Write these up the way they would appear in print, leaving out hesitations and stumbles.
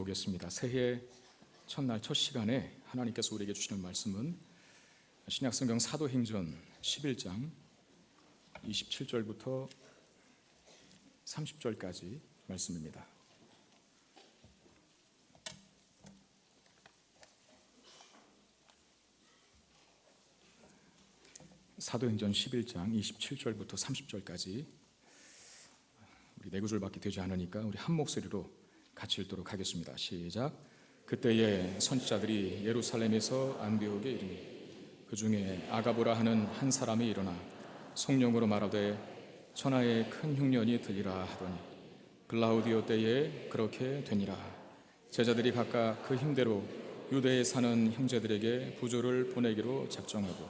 보겠습니다. 새해 첫날 첫 시간에 하나님께서 우리에게 주시는 말씀은 신약성경 사도행전 11장 27절부터 30절까지 말씀입니다. 사도행전 11장 27절부터 30절까지 우리 네 구절밖에 되지 않으니까 우리 한 목소리로 같이 읽도록 하겠습니다. 시작. 그때에 선지자들이 예루살렘에서 안디옥에 이르니 그 중에 아가보라 하는 한 사람이 일어나 성령으로 말하되 천하에 큰 흉년이 들리라 하더니 글라우디오 때에 그렇게 되니라. 제자들이 각각 그 힘대로 유대에 사는 형제들에게 부조를 보내기로 작정하고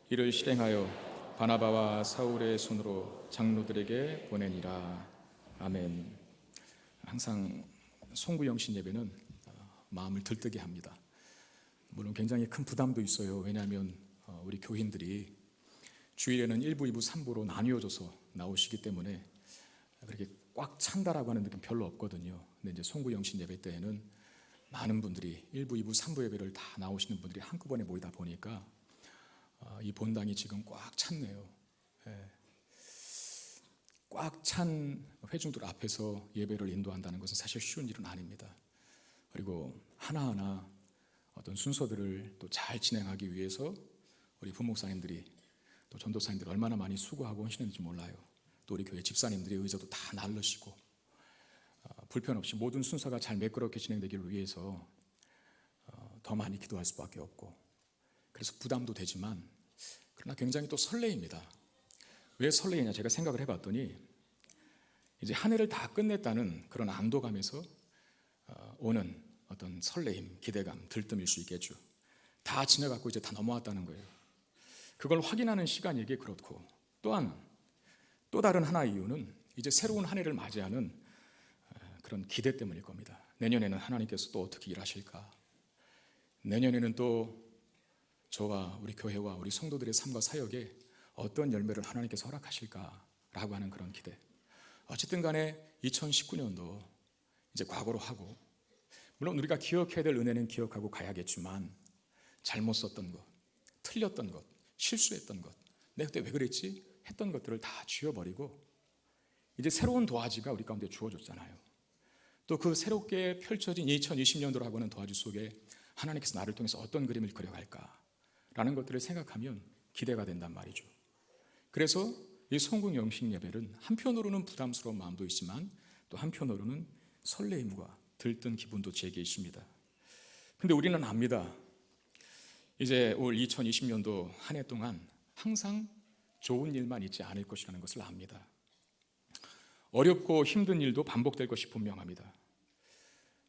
이를 실행하여 바나바와 사울의 손으로 장로들에게 보내니라. 아멘. 항상 송구영신 예배는 마음을 들뜨게 합니다. 물론 굉장히 큰 부담도 있어요. 왜냐하면 우리 교인들이 주일에는 1부, 2부, 3부로 나뉘어져서 나오시기 때문에 그렇게 꽉 찬다라고 하는 느낌 별로 없거든요. 근데 이제 송구영신 예배 때에는 많은 분들이 1부, 2부, 3부 예배를 다 나오시는 분들이 한꺼번에 모이다 보니까 이 본당이 지금 꽉 찼네요. 꽉 찬 회중들 앞에서 예배를 인도한다는 것은 사실 쉬운 일은 아닙니다. 그리고 하나하나 어떤 순서들을 또 잘 진행하기 위해서 우리 부목사님들이 또 전도사님들이 얼마나 많이 수고하고 하시는지 몰라요. 또 우리 교회 집사님들이 의자도 다 날르시고 불편 없이 모든 순서가 잘 매끄럽게 진행되기를 위해서 더 많이 기도할 수밖에 없고, 그래서 부담도 되지만 그러나 굉장히 또 설레입니다. 왜 설레이냐, 제가 생각을 해봤더니 이제 한 해를 다 끝냈다는 그런 안도감에서 오는 어떤 설레임, 기대감, 들뜸일 수 있겠죠. 다 지나갔고 이제 다 넘어왔다는 거예요. 그걸 확인하는 시간이기에 그렇고, 또한 또 다른 하나의 이유는 이제 새로운 한 해를 맞이하는 그런 기대 때문일 겁니다. 내년에는 하나님께서 또 어떻게 일하실까? 내년에는 또 저와 우리 교회와 우리 성도들의 삶과 사역에 어떤 열매를 하나님께서 허락하실까라고 하는 그런 기대. 어쨌든 간에 2019년도 이제 과거로 하고, 물론 우리가 기억해야 될 은혜는 기억하고 가야겠지만 잘못 썼던 것, 틀렸던 것, 실수했던 것, 내가 그때 왜 그랬지? 했던 것들을 다 지워버리고 이제 새로운 도화지가 우리 가운데 주어졌잖아요. 또 그 새롭게 펼쳐진 2020년도라고 하는 도화지 속에 하나님께서 나를 통해서 어떤 그림을 그려갈까라는 것들을 생각하면 기대가 된단 말이죠. 그래서 이 송구영신 예배는 한편으로는 부담스러운 마음도 있지만 또 한편으로는 설레임과 들뜬 기분도 제게 있습니다. 근데 우리는 압니다. 이제 올 2020년도 한 해 동안 항상 좋은 일만 있지 않을 것이라는 것을 압니다. 어렵고 힘든 일도 반복될 것이 분명합니다.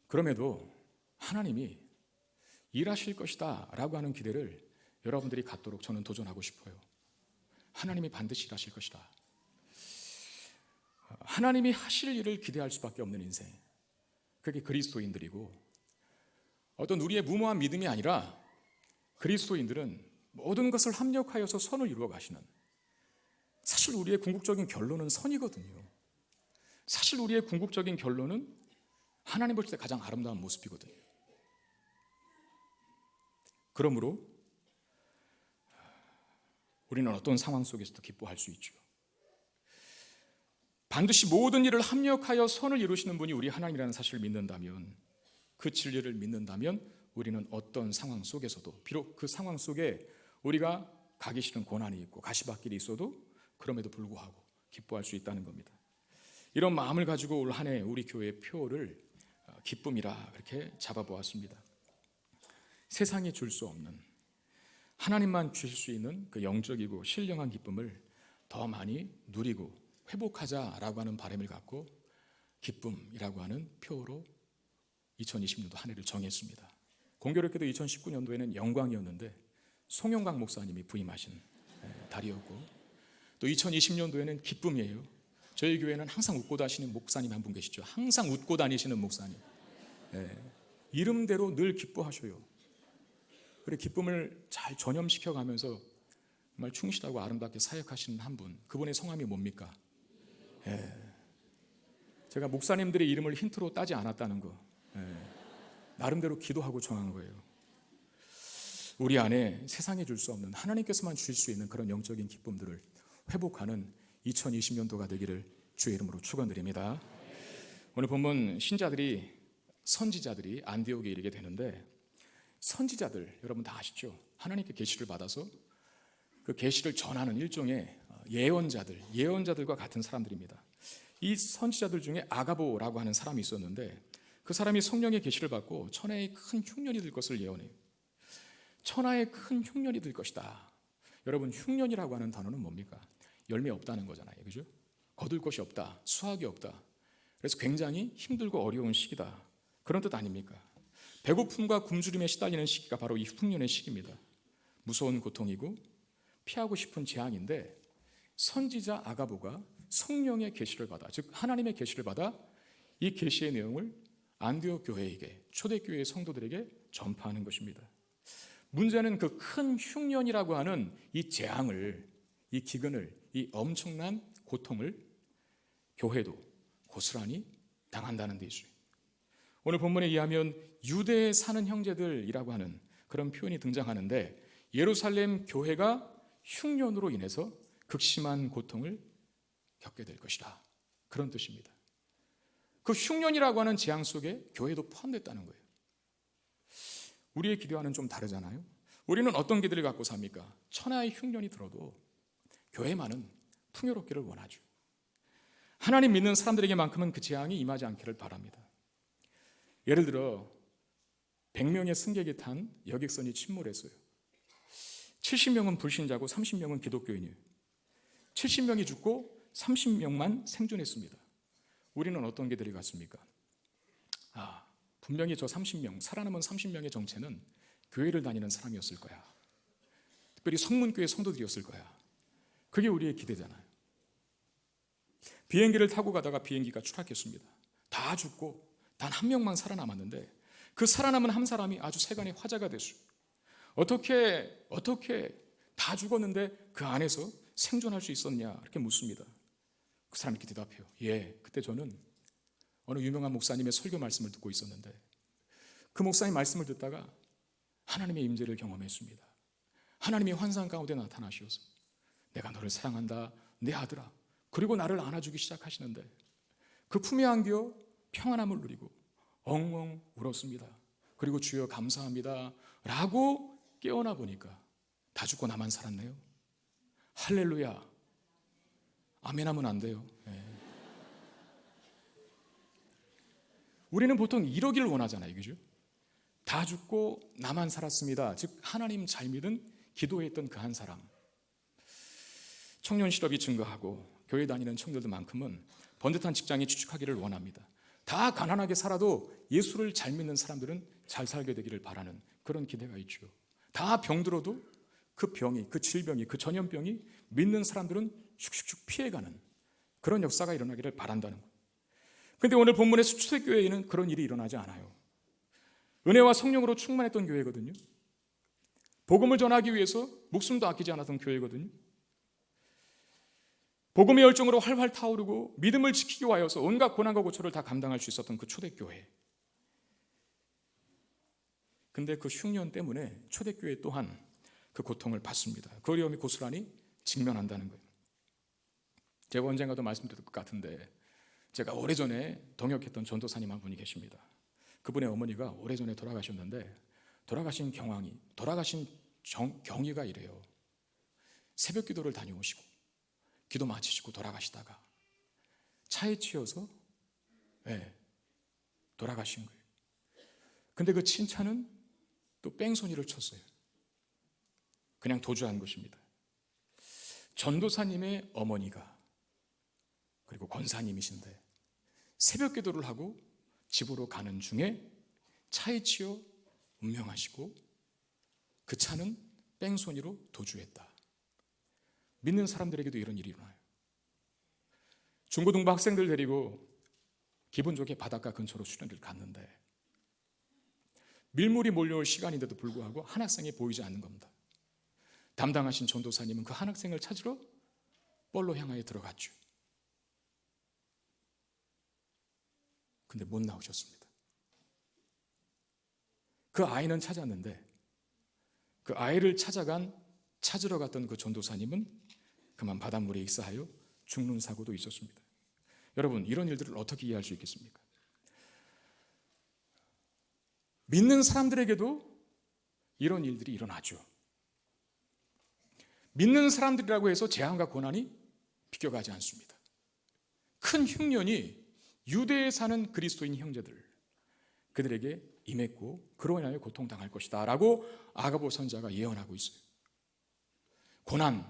그럼에도 하나님이 일하실 것이다 라고 하는 기대를 여러분들이 갖도록 저는 도전하고 싶어요. 하나님이 반드시 일하실 것이다. 하나님이 하실 일을 기대할 수밖에 없는 인생, 그게 그리스도인들이고, 어떤 우리의 무모한 믿음이 아니라 그리스도인들은 모든 것을 합력하여서 선을 이루어 가시는, 사실 우리의 궁극적인 결론은 선이거든요. 사실 우리의 궁극적인 결론은 하나님 볼 때 가장 아름다운 모습이거든요. 그러므로 우리는 어떤 상황 속에서도 기뻐할 수 있죠. 반드시 모든 일을 합력하여 선을 이루시는 분이 우리 하나님이라는 사실을 믿는다면, 그 진리를 믿는다면 우리는 어떤 상황 속에서도, 비록 그 상황 속에 우리가 가기 싫은 고난이 있고 가시밭길이 있어도 그럼에도 불구하고 기뻐할 수 있다는 겁니다. 이런 마음을 가지고 올 한 해 우리 교회의 표를 기쁨이라 그렇게 잡아보았습니다. 세상이 줄 수 없는, 하나님만 주실 수 있는 그 영적이고 신령한 기쁨을 더 많이 누리고 회복하자라고 하는 바람을 갖고 기쁨이라고 하는 표로 2020년도 한 해를 정했습니다. 공교롭게도 2019년도에는 영광이었는데 송영광 목사님이 부임하신 달이었고, 또 2020년도에는 기쁨이에요. 저희 교회는 항상 웃고 다니시는 목사님 한 분 계시죠. 항상 웃고 다니시는 목사님. 이름대로 늘 기뻐하셔요. 그리고 기쁨을 잘 전염시켜가면서 정말 충실하고 아름답게 사역하시는 한 분, 그분의 성함이 뭡니까? 제가 목사님들의 이름을 힌트로 따지 않았다는 거, 나름대로 기도하고 정한 거예요. 우리 안에 세상에 줄 수 없는, 하나님께서만 주실 수 있는 그런 영적인 기쁨들을 회복하는 2020년도가 되기를 주의 이름으로 축원드립니다. 오늘 본문 신자들이, 선지자들이 안디옥에 이르게 되는데, 선지자들 여러분 다 아시죠? 하나님께 계시를 받아서 그 계시를 전하는 일종의 예언자들과 같은 사람들입니다. 이 선지자들 중에 아가보라고 하는 사람이 있었는데, 그 사람이 성령의 계시를 받고 천하에 큰 흉년이 들 것을 예언해요. 천하에 큰 흉년이 들 것이다. 여러분, 흉년이라고 하는 단어는 뭡니까? 열매 없다는 거잖아요. 그죠? 거둘 것이 없다, 수확이 없다. 그래서 굉장히 힘들고 어려운 시기다, 그런 뜻 아닙니까? 배고픔과 굶주림에 시달리는 시기가 바로 이 흉년의 시기입니다. 무서운 고통이고 피하고 싶은 재앙인데, 선지자 아가보가 성령의 계시를 받아, 즉 하나님의 계시를 받아 이 계시의 내용을 안디옥 교회에게, 초대교회의 성도들에게 전파하는 것입니다. 문제는 그 큰 흉년이라고 하는 이 재앙을, 이 기근을, 이 엄청난 고통을 교회도 고스란히 당한다는 데 있어요. 오늘 본문에 의하면 유대에 사는 형제들이라고 하는 그런 표현이 등장하는데, 예루살렘 교회가 흉년으로 인해서 극심한 고통을 겪게 될 것이다, 그런 뜻입니다. 그 흉년이라고 하는 재앙 속에 교회도 포함됐다는 거예요. 우리의 기대와는 좀 다르잖아요. 우리는 어떤 기대를 갖고 삽니까? 천하의 흉년이 들어도 교회만은 풍요롭기를 원하죠. 하나님 믿는 사람들에게만큼은 그 재앙이 임하지 않기를 바랍니다. 예를 들어 100명의 승객이 탄 여객선이 침몰했어요. 70명은 불신자고 30명은 기독교인이에요. 70명이 죽고 30명만 생존했습니다. 우리는 어떤 기대를 갖습니까? 분명히 저 30명, 살아남은 30명의 정체는 교회를 다니는 사람이었을 거야. 특별히 성문교회 성도들이었을 거야. 그게 우리의 기대잖아요. 비행기를 타고 가다가 비행기가 추락했습니다. 다 죽고 단 한 명만 살아남았는데, 그 살아남은 한 사람이 아주 세간의 화제가 됐어요. 어떻게 다 죽었는데 그 안에서 생존할 수 있었냐, 이렇게 묻습니다. 그 사람이 이렇게 대답해요. 그때 저는 어느 유명한 목사님의 설교 말씀을 듣고 있었는데, 그 목사님 말씀을 듣다가 하나님의 임재를 경험했습니다. 하나님이 환상 가운데 나타나셔서 내가 너를 사랑한다, 내 아들아, 그리고 나를 안아주기 시작하시는데, 그 품에 안겨 평안함을 누리고 엉엉 울었습니다. 그리고 주여 감사합니다 라고 깨어나 보니까 다 죽고 나만 살았네요. 할렐루야. 아멘 하면 안 돼요. 우리는 보통 이러기를 원하잖아요. 그죠? 다 죽고 나만 살았습니다. 즉 하나님 잘 믿은, 기도했던 그 한 사람. 청년 실업이 증가하고 교회 다니는 청년들만큼은 번듯한 직장에 취직하기를 원합니다. 다 가난하게 살아도 예수를 잘 믿는 사람들은 잘 살게 되기를 바라는 그런 기대가 있죠. 다 병들어도 그 병이, 그 질병이, 그 전염병이 믿는 사람들은 슉슉슉 피해가는 그런 역사가 일어나기를 바란다는 거예요. 그런데 오늘 본문에서 초대교회에는 그런 일이 일어나지 않아요. 은혜와 성령으로 충만했던 교회거든요. 복음을 전하기 위해서 목숨도 아끼지 않았던 교회거든요. 복음의 열정으로 활활 타오르고 믿음을 지키기 위하여서 온갖 고난과 고초를 다 감당할 수 있었던 그 초대교회. 근데 그 흉년 때문에 초대교회 또한 그 고통을 받습니다. 그 어려움이 고스란히 직면한다는 거예요. 제가 언젠가도 말씀드릴 것 같은데, 제가 오래전에 동역했던 전도사님 한 분이 계십니다. 그분의 어머니가 오래전에 돌아가셨는데, 돌아가신 경위가 이래요. 새벽 기도를 다녀오시고 기도 마치시고 돌아가시다가 차에 치여서 돌아가신 거예요. 근데 그 친차는 또 뺑소니를 쳤어요. 그냥 도주한 것입니다. 전도사님의 어머니가, 그리고 권사님이신데 새벽 기도를 하고 집으로 가는 중에 차에 치여 운명하시고, 그 차는 뺑소니로 도주했다. 믿는 사람들에게도 이런 일이 일어나요. 중고등부 학생들 데리고 기분 좋게 바닷가 근처로 수련회를 갔는데, 밀물이 몰려올 시간인데도 불구하고 한 학생이 보이지 않는 겁니다. 담당하신 전도사님은 그 한 학생을 찾으러 뻘로 향하여 들어갔죠. 근데 못 나오셨습니다. 그 아이는 찾았는데 그 아이를 찾으러 갔던 그 전도사님은 그만 바닷물에 익사하여 죽는 사고도 있었습니다. 여러분, 이런 일들을 어떻게 이해할 수 있겠습니까? 믿는 사람들에게도 이런 일들이 일어나죠. 믿는 사람들이라고 해서 재앙과 고난이 비껴가지 않습니다. 큰 흉년이 유대에 사는 그리스도인 형제들, 그들에게 임했고 그로 인하여 고통당할 것이다 라고 아가보 선지자가 예언하고 있어요. 고난,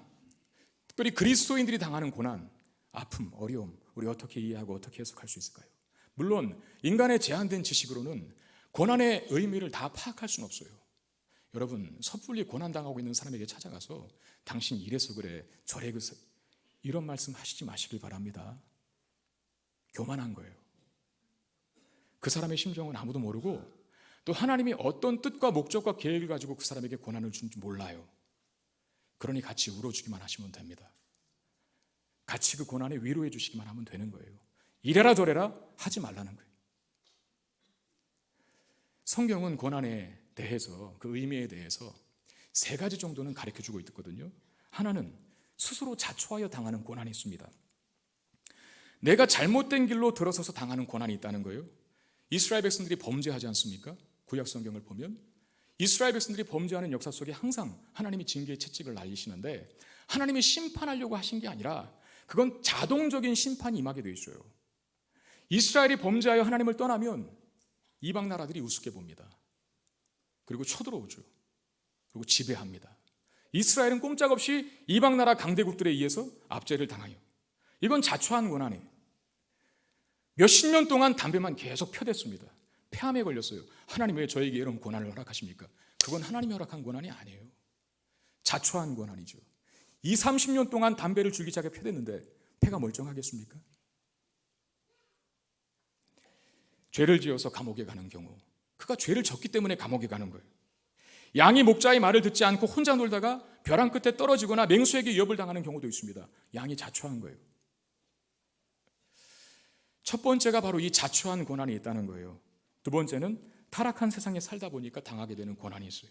특별히 그리스도인들이 당하는 고난, 아픔, 어려움, 우리 어떻게 이해하고 어떻게 해석할 수 있을까요? 물론 인간의 제한된 지식으로는 고난의 의미를 다 파악할 수는 없어요. 여러분, 섣불리 고난당하고 있는 사람에게 찾아가서 당신 이래서 그래, 저래 그래, 이런 말씀 하시지 마시길 바랍니다. 교만한 거예요. 그 사람의 심정은 아무도 모르고 또 하나님이 어떤 뜻과 목적과 계획을 가지고 그 사람에게 고난을 준지 몰라요. 그러니 같이 울어주기만 하시면 됩니다. 같이 그 고난에 위로해 주시기만 하면 되는 거예요. 이래라 저래라 하지 말라는 거예요. 성경은 고난에 대해서, 그 의미에 대해서 3가지 정도는 가르쳐주고 있거든요. 하나는 스스로 자초하여 당하는 고난이 있습니다. 내가 잘못된 길로 들어서서 당하는 고난이 있다는 거예요. 이스라엘 백성들이 범죄하지 않습니까? 구약 성경을 보면 이스라엘 백성들이 범죄하는 역사 속에 항상 하나님이 징계의 채찍을 날리시는데 하나님이 심판하려고 하신 게 아니라 그건 자동적인 심판이 임하게 돼 있어요. 이스라엘이 범죄하여 하나님을 떠나면 이방 나라들이 우습게 봅니다. 그리고 쳐들어오죠. 그리고 지배합니다. 이스라엘은 꼼짝없이 이방 나라 강대국들에 의해서 압제를 당해요. 이건 자초한 고난이에요. 몇십 년 동안 담배만 계속 펴댔습니다. 폐암에 걸렸어요. 하나님 왜 저에게 이런 고난을 허락하십니까? 그건 하나님이 허락한 고난이 아니에요. 자초한 고난이죠. 20, 30년 동안 담배를 줄기차게 펴댔는데 폐가 멀쩡하겠습니까? 죄를 지어서 감옥에 가는 경우, 그가 죄를 졌기 때문에 감옥에 가는 거예요. 양이 목자의 말을 듣지 않고 혼자 놀다가 벼랑 끝에 떨어지거나 맹수에게 위협을 당하는 경우도 있습니다. 양이 자초한 거예요. 첫 번째가 바로 이 자초한 고난이 있다는 거예요. 두 번째는 타락한 세상에 살다 보니까 당하게 되는 고난이 있어요.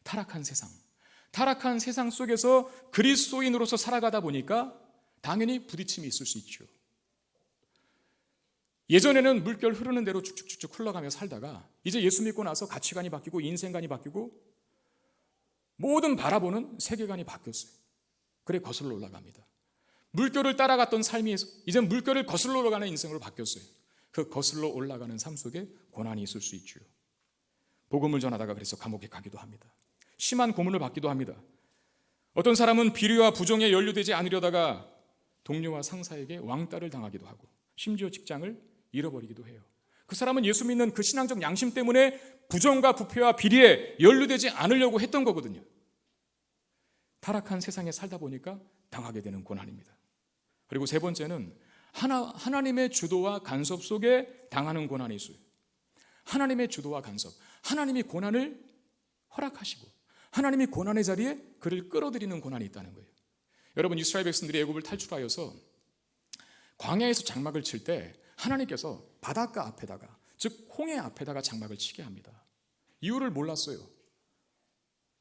타락한 세상 속에서 그리스도인으로서 살아가다 보니까 당연히 부딪힘이 있을 수 있죠. 예전에는 물결 흐르는 대로 쭉쭉쭉 흘러가며 살다가 이제 예수 믿고 나서 가치관이 바뀌고 인생관이 바뀌고 모든 바라보는 세계관이 바뀌었어요. 그래 거슬러 올라갑니다. 물결을 따라갔던 삶이 이제 물결을 거슬러 올라가는 인생으로 바뀌었어요. 그 거슬러 올라가는 삶 속에 고난이 있을 수 있죠. 복음을 전하다가 그래서 감옥에 가기도 합니다. 심한 고문을 받기도 합니다. 어떤 사람은 비리와 부정에 연루되지 않으려다가 동료와 상사에게 왕따를 당하기도 하고 심지어 직장을 잃어버리기도 해요. 그 사람은 예수 믿는 그 신앙적 양심 때문에 부정과 부패와 비리에 연루되지 않으려고 했던 거거든요. 타락한 세상에 살다 보니까 당하게 되는 고난입니다. 그리고 세 번째는 하나님의 주도와 간섭 속에 당하는 고난이 있어요. 하나님의 주도와 간섭, 하나님이 고난을 허락하시고 하나님이 고난의 자리에 그를 끌어들이는 고난이 있다는 거예요. 여러분, 이스라엘 백성들이 애굽을 탈출하여서 광야에서 장막을 칠 때 하나님께서 바닷가 앞에다가, 즉 홍해 앞에다가 장막을 치게 합니다. 이유를 몰랐어요.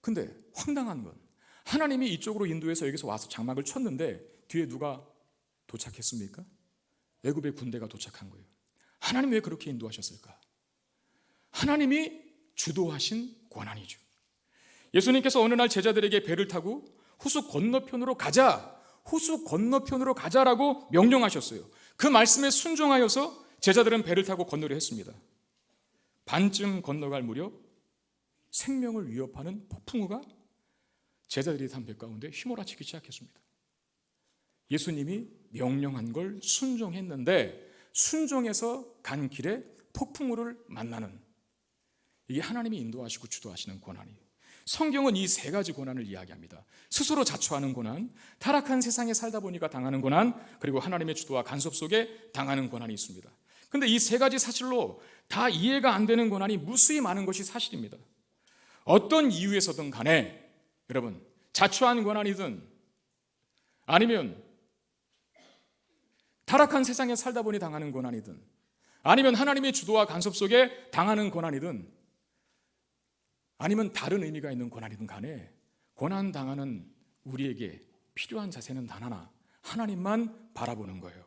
근데 황당한 건 하나님이 이쪽으로 인도해서 여기서 와서 장막을 쳤는데 뒤에 누가 도착했습니까? 애굽의 군대가 도착한 거예요. 하나님 왜 그렇게 인도하셨을까? 하나님이 주도하신 고난이죠. 예수님께서 어느 날 제자들에게 배를 타고 호수 건너편으로 가자라고 명령하셨어요. 그 말씀에 순종하여서 제자들은 배를 타고 건너려 했습니다. 반쯤 건너갈 무렵 생명을 위협하는 폭풍우가 제자들이 탄 배 가운데 휘몰아치기 시작했습니다. 예수님이 명령한 걸 순종했는데 순종해서 간 길에 폭풍우를 만나는, 이게 하나님이 인도하시고 주도하시는 고난이에요. 성경은 이 3가지 고난을 이야기합니다. 스스로 자초하는 고난, 타락한 세상에 살다 보니까 당하는 고난, 그리고 하나님의 주도와 간섭 속에 당하는 고난이 있습니다. 그런데 이 3가지 사실로 다 이해가 안 되는 고난이 무수히 많은 것이 사실입니다. 어떤 이유에서든 간에 여러분, 자초한 고난이든 아니면 타락한 세상에 살다 보니 당하는 고난이든 아니면 하나님의 주도와 간섭 속에 당하는 고난이든 아니면 다른 의미가 있는 고난이든 간에 고난당하는 우리에게 필요한 자세는 단 하나, 하나님만 바라보는 거예요.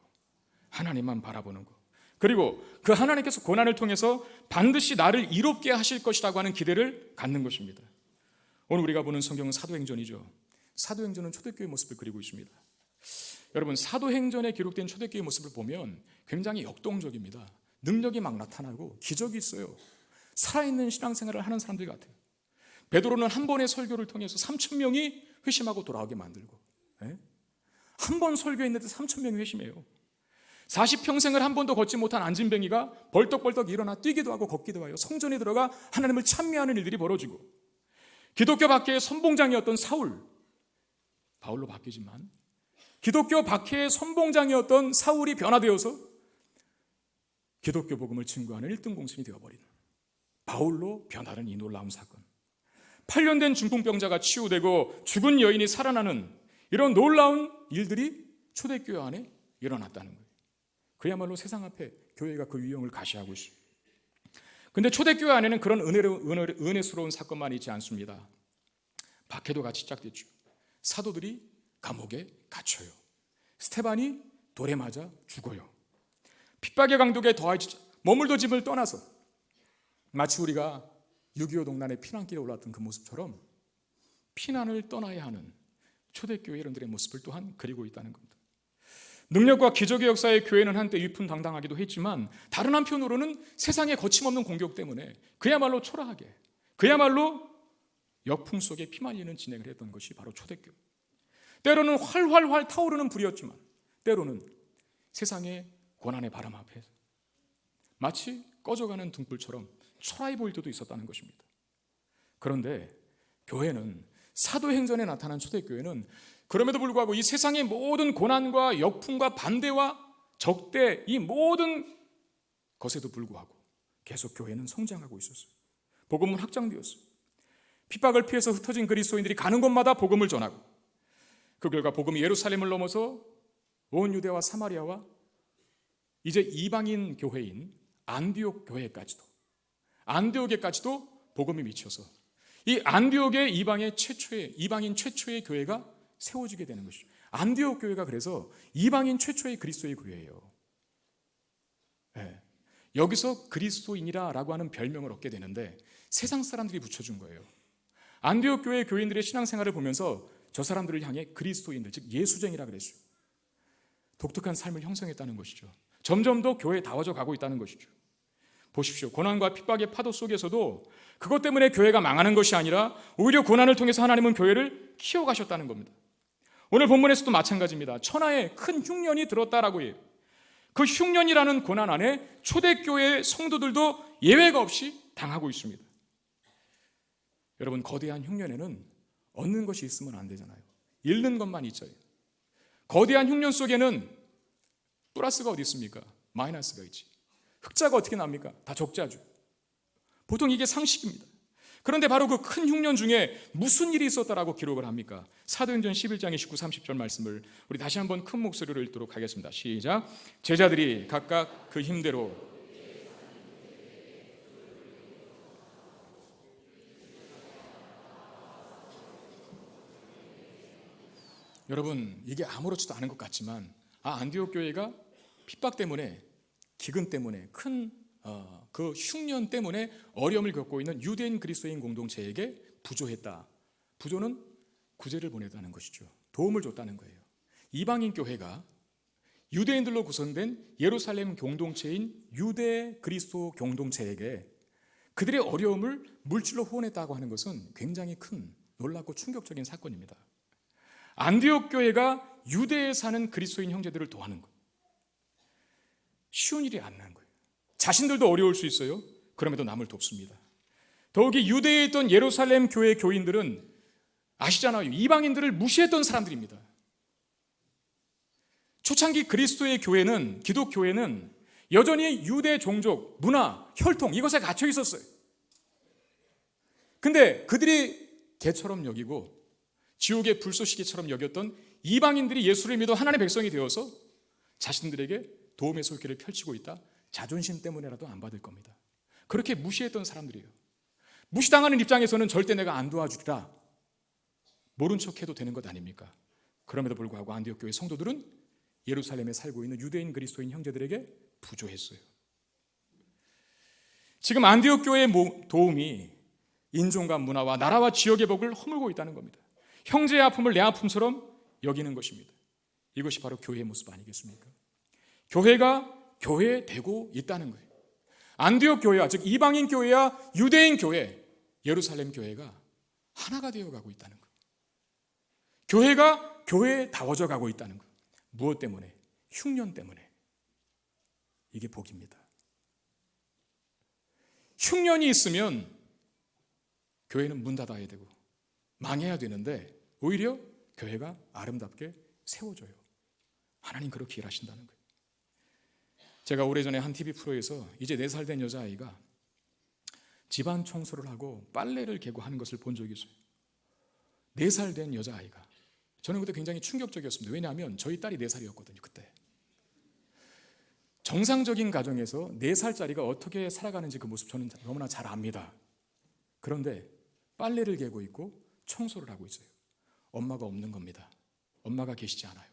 하나님만 바라보는 거. 그리고 그 하나님께서 고난을 통해서 반드시 나를 이롭게 하실 것이라고 하는 기대를 갖는 것입니다. 오늘 우리가 보는 성경은 사도행전이죠. 사도행전은 초대교회의 모습을 그리고 있습니다. 여러분, 사도행전에 기록된 초대교회의 모습을 보면 굉장히 역동적입니다. 능력이 막 나타나고 기적이 있어요. 살아있는 신앙생활을 하는 사람들 같아요. 베드로는 한 번의 설교를 통해서 3,000명이 회심하고 돌아오게 만들고, 한 번 설교했는데 3,000명이 회심해요. 40평생을 한 번도 걷지 못한 안진뱅이가 벌떡벌떡 일어나 뛰기도 하고 걷기도 하여 성전에 들어가 하나님을 찬미하는 일들이 벌어지고, 기독교 박해의 선봉장이었던 사울, 바울로 바뀌지만 기독교 박해의 선봉장이었던 사울이 변화되어서 기독교 복음을 증거하는 1등 공신이 되어버린 바울로 변하는 이 놀라운 사건, 8년 된 중풍병자가 치유되고 죽은 여인이 살아나는 이런 놀라운 일들이 초대교회 안에 일어났다는 거예요. 그야말로 세상 앞에 교회가 그 위엄을 가시하고 있어요. 그런데 초대교회 안에는 그런 은혜스러운 사건만 있지 않습니다. 박해도 같이 시작됐죠. 사도들이 감옥에 갇혀요. 스테반이 돌에 맞아 죽어요. 핍박의 강도에 더하지 머물던 집을 떠나서 마치 우리가 6.25 동란의 피난길에 올랐던 그 모습처럼 피난을 떠나야 하는 초대교회 이런들의 모습을 또한 그리고 있다는 겁니다. 능력과 기적의 역사의 교회는 한때 위풍당당하기도 했지만 다른 한편으로는 세상의 거침없는 공격 때문에 그야말로 초라하게, 그야말로 역풍 속에 피말리는 진행을 했던 것이 바로 초대교회. 때로는 활활활 타오르는 불이었지만 때로는 세상의 고난의 바람 앞에서 마치 꺼져가는 등불처럼 초라해 보일 때도 있었다는 것입니다. 그런데 교회는, 사도행전에 나타난 초대교회는 그럼에도 불구하고 이 세상의 모든 고난과 역풍과 반대와 적대, 이 모든 것에도 불구하고 계속 교회는 성장하고 있었어요. 복음은 확장되었어요. 핍박을 피해서 흩어진 그리스도인들이 가는 곳마다 복음을 전하고, 그 결과 복음이 예루살렘을 넘어서 온 유대와 사마리아와 이제 이방인 교회인 안디옥 교회까지도, 안디옥에까지도 복음이 미쳐서 이 안디옥의 이방인 최초의 교회가 세워지게 되는 것이죠. 안디옥 교회가 그래서 이방인 최초의 그리스도의 교회예요. 여기서 그리스도인이라고 하는 별명을 얻게 되는데 세상 사람들이 붙여준 거예요. 안디옥 교회 교인들의 신앙생활을 보면서 저 사람들을 향해 그리스도인들, 즉 예수쟁이라 그랬어요. 독특한 삶을 형성했다는 것이죠. 점점 더 교회에 다워져 가고 있다는 것이죠. 보십시오. 고난과 핍박의 파도 속에서도 그것 때문에 교회가 망하는 것이 아니라 오히려 고난을 통해서 하나님은 교회를 키워가셨다는 겁니다. 오늘 본문에서도 마찬가지입니다. 천하에 큰 흉년이 들었다라고 해요. 그 흉년이라는 고난 안에 초대교회 성도들도 예외가 없이 당하고 있습니다. 여러분, 거대한 흉년에는 얻는 것이 있으면 안 되잖아요. 잃는 것만 있죠. 거대한 흉년 속에는 플러스가 어디 있습니까? 마이너스가 있지. 흑자가 어떻게 납니까? 다 적자죠. 보통 이게 상식입니다. 그런데 바로 그 큰 흉년 중에 무슨 일이 있었다라고 기록을 합니까? 사도행전 11장 29, 30절 말씀을 우리 다시 한번 큰 목소리로 읽도록 하겠습니다. 시작. 제자들이 각각 그 힘대로 여러분, 이게 아무렇지도 않은 것 같지만 안디옥 교회가 핍박 때문에, 기근 때문에, 큰 그 흉년 때문에 어려움을 겪고 있는 유대인 그리스도인 공동체에게 부조했다. 부조는 구제를 보내다는 것이죠. 도움을 줬다는 거예요. 이방인 교회가 유대인들로 구성된 예루살렘 공동체인 유대 그리스도 공동체에게 그들의 어려움을 물질로 후원했다고 하는 것은 굉장히 큰, 놀랍고 충격적인 사건입니다. 안디옥 교회가 유대에 사는 그리스도인 형제들을 도와는 것, 쉬운 일이 아니라는 거예요. 자신들도 어려울 수 있어요. 그럼에도 남을 돕습니다. 더욱이 유대에 있던 예루살렘 교회 교인들은 아시잖아요. 이방인들을 무시했던 사람들입니다. 초창기 그리스도의 교회는, 기독교회는 여전히 유대 종족, 문화, 혈통 이것에 갇혀 있었어요. 근데 그들이 개처럼 여기고 지옥의 불쏘시개처럼 여겼던 이방인들이 예수를 믿어 하나님의 백성이 되어서 자신들에게 도움의 손길을 펼치고 있다. 자존심 때문에라도 안 받을 겁니다. 그렇게 무시했던 사람들이에요. 무시당하는 입장에서는 절대 내가 안 도와주리라 모른 척해도 되는 것 아닙니까? 그럼에도 불구하고 안디옥 교회 성도들은 예루살렘에 살고 있는 유대인 그리스도인 형제들에게 부조했어요. 지금 안디옥 교회의 도움이 인종과 문화와 나라와 지역의 복을 허물고 있다는 겁니다. 형제의 아픔을 내 아픔처럼 여기는 것입니다. 이것이 바로 교회의 모습 아니겠습니까? 교회가 교회되고 있다는 거예요. 안디옥 교회와, 즉 이방인 교회와 유대인 교회, 예루살렘 교회가 하나가 되어가고 있다는 거예요. 교회가 교회다워져 가고 있다는 거예요. 무엇 때문에? 흉년 때문에. 이게 복입니다. 흉년이 있으면 교회는 문 닫아야 되고 망해야 되는데 오히려 교회가 아름답게 세워져요. 하나님 그렇게 일하신다는 거예요. 제가 오래전에 한 TV 프로에서 이제 4살 된 여자아이가 집안 청소를 하고 빨래를 개고 하는 것을 본 적이 있어요. 4살 된 여자아이가. 저는 그때 굉장히 충격적이었습니다. 왜냐하면 저희 딸이 4살이었거든요. 그때. 정상적인 가정에서 4살짜리가 어떻게 살아가는지 그 모습 저는 너무나 잘 압니다. 그런데 빨래를 개고 있고 청소를 하고 있어요. 엄마가 없는 겁니다. 엄마가 계시지 않아요.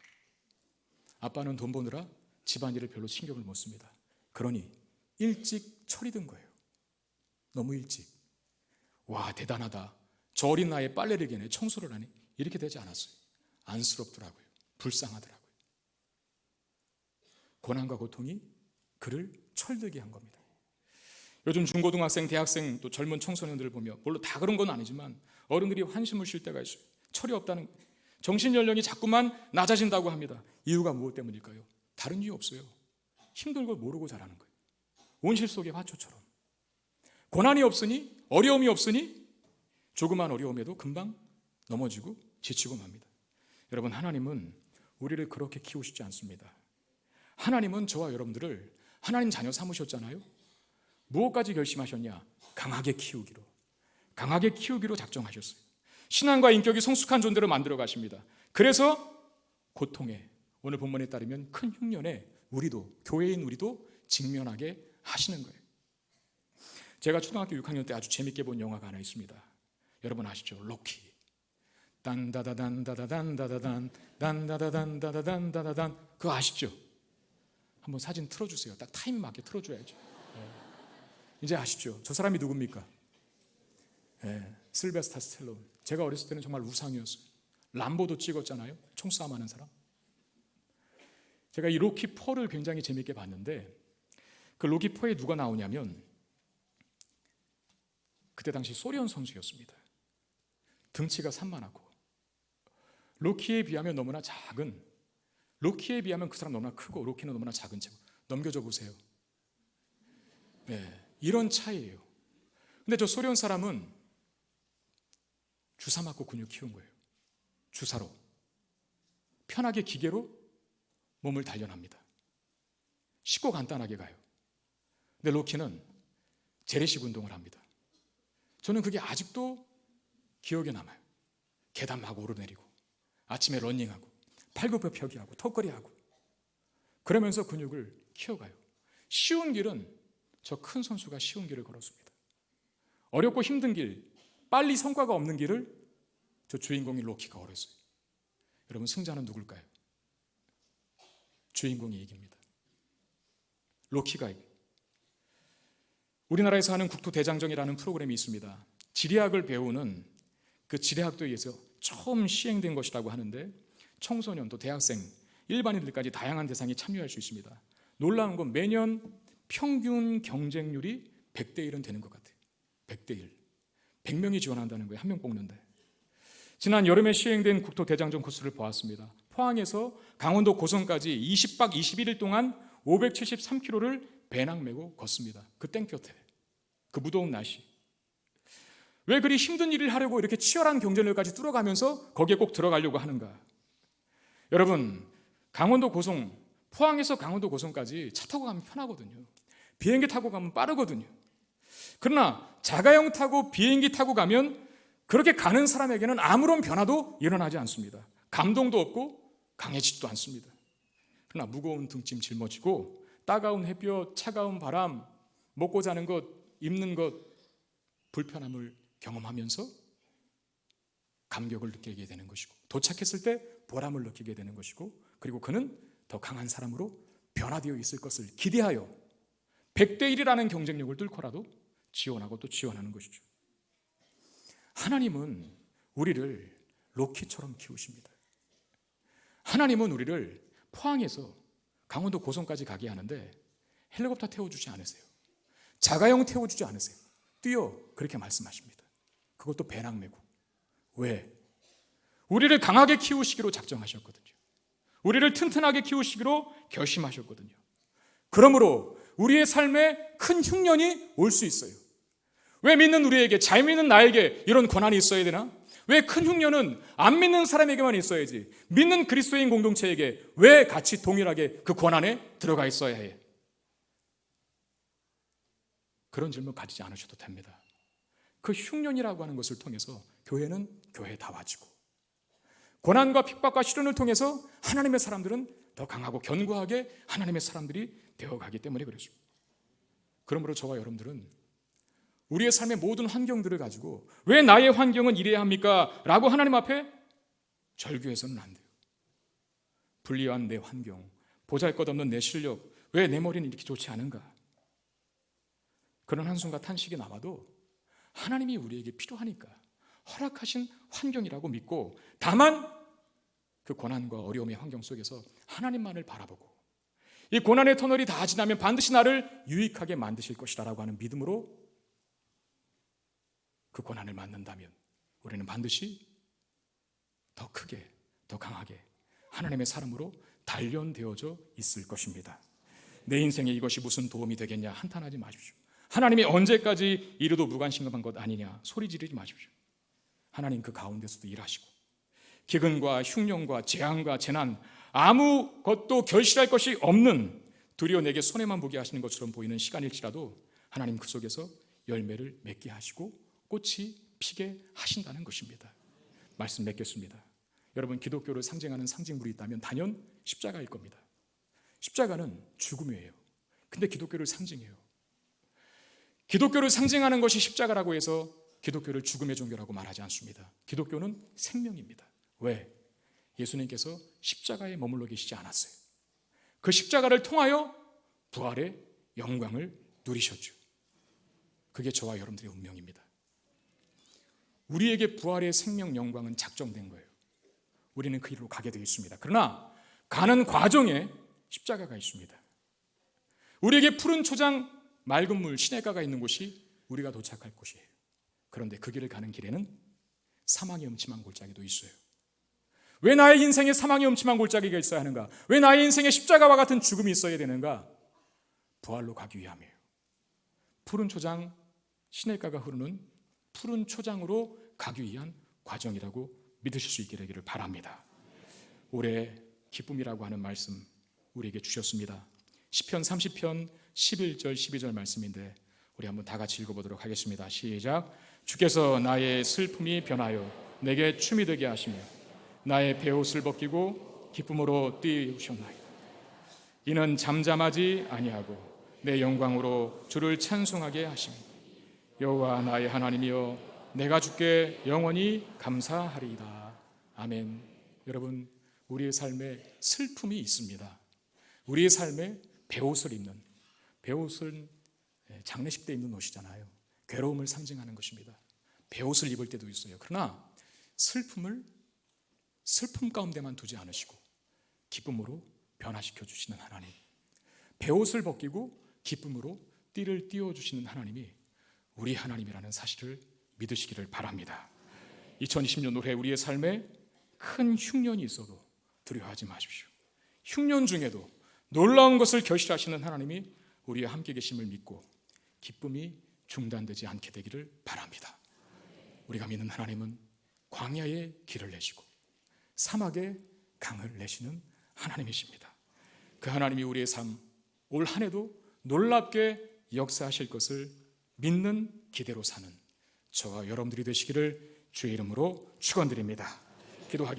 아빠는 돈 버느라 집안일을 별로 신경을 못 씁니다. 그러니 일찍 철이 든 거예요. 너무 일찍. 와, 대단하다. 저 어린 나이에 빨래를 개네, 청소를 하네. 이렇게 되지 않았어요. 안쓰럽더라고요. 불쌍하더라고요. 고난과 고통이 그를 철들게 한 겁니다. 요즘 중고등학생, 대학생, 또 젊은 청소년들을 보며 물론 다 그런 건 아니지만 어른들이 한숨을 쉴 때가 있어요. 철이 없다는 거예요. 정신연령이 자꾸만 낮아진다고 합니다. 이유가 무엇 때문일까요? 다른 이유 없어요. 힘든 걸 모르고 자라는 거예요. 온실 속의 화초처럼. 고난이 없으니, 어려움이 없으니 조그만 어려움에도 금방 넘어지고 지치고 맙니다. 여러분, 하나님은 우리를 그렇게 키우시지 않습니다. 하나님은 저와 여러분들을 하나님 자녀 삼으셨잖아요. 무엇까지 결심하셨냐? 강하게 키우기로 작정하셨어요. 신앙과 인격이 성숙한 존재로 만들어 가십니다. 그래서 고통에, 오늘 본문에 따르면 큰 흉년에 우리도, 교회인 우리도 직면하게 하시는 거예요. 제가 초등학교 6학년 때 아주 재밌게 본 영화가 하나 있습니다. 여러분 아시죠? 로키. 단다다단다다단다다단 단다다단다다단다다단. 그거 아시죠? 한번 사진 틀어주세요. 딱 타임 맞게 틀어줘야죠. 이제 아시죠? 저 사람이 누굽니까? 실베스타 스텔론. 제가 어렸을 때는 정말 우상이었어요. 람보도 찍었잖아요. 총싸움하는 사람. 제가 이 로키 4를 굉장히 재밌게 봤는데 그 로키 4에 누가 나오냐면 그때 당시 소련 선수였습니다. 등치가 산만하고 로키에 비하면 너무나 작은, 로키에 비하면 그 사람 너무나 크고 로키는 너무나 작은 채고. 넘겨줘 보세요. 이런 차이예요. 근데 저 소련 사람은 주사 맞고 근육 키운 거예요. 주사로. 편하게 기계로 몸을 단련합니다. 쉽고 간단하게 가요. 근데 로키는 재래식 운동을 합니다. 저는 그게 아직도 기억에 남아요. 계단 막 오르내리고 아침에 러닝하고 팔굽혀펴기하고 턱걸이하고 그러면서 근육을 키워가요. 쉬운 길은 저 큰 선수가 쉬운 길을 걸었습니다. 어렵고 힘든 길, 빨리 성과가 없는 길을 저 주인공인 로키가 걸었어요. 여러분, 승자는 누굴까요? 주인공이 이깁니다. 로키가 이깁니다. 우리나라에서 하는 국토대장정이라는 프로그램이 있습니다. 지리학을 배우는 그 지리학도에서 처음 시행된 것이라고 하는데 청소년 또 대학생, 일반인들까지 다양한 대상이 참여할 수 있습니다. 놀라운 건 매년 평균 경쟁률이 100대 1은 되는 것 같아요. 100대 1. 100명이 지원한다는 거예요. 한 명 뽑는데. 지난 여름에 시행된 국토대장정 코스를 보았습니다. 포항에서 강원도 고성까지 20박 21일 동안 573km를 배낭 메고 걷습니다. 그 땡볕에, 그 무더운 날씨. 왜 그리 힘든 일을 하려고 이렇게 치열한 경쟁력까지 뚫어가면서 거기에 꼭 들어가려고 하는가? 여러분, 강원도 고성, 포항에서 강원도 고성까지 차 타고 가면 편하거든요. 비행기 타고 가면 빠르거든요. 그러나 자가용 타고 비행기 타고 가면 그렇게 가는 사람에게는 아무런 변화도 일어나지 않습니다. 감동도 없고 강해지지도 않습니다. 그러나 무거운 등짐 짊어지고 따가운 햇볕, 차가운 바람, 먹고 자는 것, 입는 것, 불편함을 경험하면서 감격을 느끼게 되는 것이고, 도착했을 때 보람을 느끼게 되는 것이고, 그리고 그는 더 강한 사람으로 변화되어 있을 것을 기대하여 100대 1이라는 경쟁력을 뚫고라도 지원하고 또 지원하는 것이죠. 하나님은 우리를 로키처럼 키우십니다. 하나님은 우리를 포항에서 강원도 고성까지 가게 하는데 헬리콥터 태워주지 않으세요. 자가용 태워주지 않으세요. 뛰어, 그렇게 말씀하십니다. 그것도 배낭 메고. 왜? 우리를 강하게 키우시기로 작정하셨거든요. 우리를 튼튼하게 키우시기로 결심하셨거든요. 그러므로 우리의 삶에 큰 흉년이 올 수 있어요. 왜 믿는 우리에게, 잘 믿는 나에게 이런 권한이 있어야 되나? 왜 큰 흉년은 안 믿는 사람에게만 있어야지, 믿는 그리스도인 공동체에게 왜 같이 동일하게 그 권한에 들어가 있어야 해? 그런 질문 가지지 않으셔도 됩니다. 그 흉년이라고 하는 것을 통해서 교회는 교회다워지고, 고난과 핍박과 시련을 통해서 하나님의 사람들은 더 강하고 견고하게 하나님의 사람들이 되어가기 때문에 그렇죠. 그러므로 저와 여러분들은 우리의 삶의 모든 환경들을 가지고 왜 나의 환경은 이래야 합니까? 라고 하나님 앞에 절규해서는 안 돼요. 불리한 내 환경, 보잘것없는 내 실력, 왜 내 머리는 이렇게 좋지 않은가? 그런 한숨과 탄식이 남아도 하나님이 우리에게 필요하니까 허락하신 환경이라고 믿고, 다만 그 고난과 어려움의 환경 속에서 하나님만을 바라보고, 이 고난의 터널이 다 지나면 반드시 나를 유익하게 만드실 것이라고 하는 믿음으로 그 고난을 맞는다면 우리는 반드시 더 크게, 더 강하게 하나님의 사람으로 단련되어져 있을 것입니다. 내 인생에 이것이 무슨 도움이 되겠냐 한탄하지 마십시오. 하나님이 언제까지 이래도 무관심한 것 아니냐 소리 지르지 마십시오. 하나님 그 가운데서도 일하시고, 기근과 흉년과 재앙과 재난, 아무것도 결실할 것이 없는, 도리어 내게 손해만 보게 하시는 것처럼 보이는 시간일지라도 하나님 그 속에서 열매를 맺게 하시고 꽃이 피게 하신다는 것입니다. 말씀 맺겠습니다. 여러분, 기독교를 상징하는 상징물이 있다면 단연 십자가일 겁니다. 십자가는 죽음이에요. 근데 기독교를 상징해요. 기독교를 상징하는 것이 십자가라고 해서 기독교를 죽음의 종교라고 말하지 않습니다. 기독교는 생명입니다. 왜? 예수님께서 십자가에 머물러 계시지 않았어요. 그 십자가를 통하여 부활의 영광을 누리셨죠. 그게 저와 여러분들의 운명입니다. 우리에게 부활의 생명 영광은 작정된 거예요. 우리는 그 길로 가게 되어 있습니다. 그러나 가는 과정에 십자가가 있습니다. 우리에게 푸른 초장, 맑은 물, 시냇가가 있는 곳이 우리가 도착할 곳이에요. 그런데 그 길을 가는 길에는 사망의 음침한 골짜기도 있어요. 왜 나의 인생에 사망의 음침한 골짜기가 있어야 하는가? 왜 나의 인생에 십자가와 같은 죽음이 있어야 되는가? 부활로 가기 위함이에요. 푸른 초장, 시냇가가 흐르는 푸른 초장으로 가기 위한 과정이라고 믿으실 수 있게 되기를 바랍니다. 올해 기쁨이라고 하는 말씀 우리에게 주셨습니다. 시편 30편 11절 12절 말씀인데 우리 한번 다 같이 읽어보도록 하겠습니다. 시작. 주께서 나의 슬픔이 변하여 내게 춤이 되게 하시며 나의 베옷을 벗기고 기쁨으로 띄우셨나이다. 이는 잠잠하지 아니하고 내 영광으로 주를 찬송하게 하시며 여호와 나의 하나님이여 내가 주께 영원히 감사하리이다. 아멘. 여러분, 우리의 삶에 슬픔이 있습니다. 우리의 삶에 베옷을 입는, 베옷은 장례식 때 입는 옷이잖아요. 괴로움을 상징하는 것입니다. 베옷을 입을 때도 있어요. 그러나 슬픔을 슬픔 가운데만 두지 않으시고 기쁨으로 변화시켜 주시는 하나님, 베옷을 벗기고 기쁨으로 띠를 띄워주시는 하나님이 우리 하나님이라는 사실을 믿으시기를 바랍니다. 2020년 올해 우리의 삶에 큰 흉년이 있어도 두려워하지 마십시오. 흉년 중에도 놀라운 것을 결실하시는 하나님이 우리와 함께 계심을 믿고 기쁨이 중단되지 않게 되기를 바랍니다. 우리가 믿는 하나님은 광야에 길을 내시고 사막에 강을 내시는 하나님이십니다. 그 하나님이 우리의 삶, 올 한 해도 놀랍게 역사하실 것을 믿는 기대로 사는 저와 여러분들이 되시기를 주의 이름으로 축원드립니다. 기도하기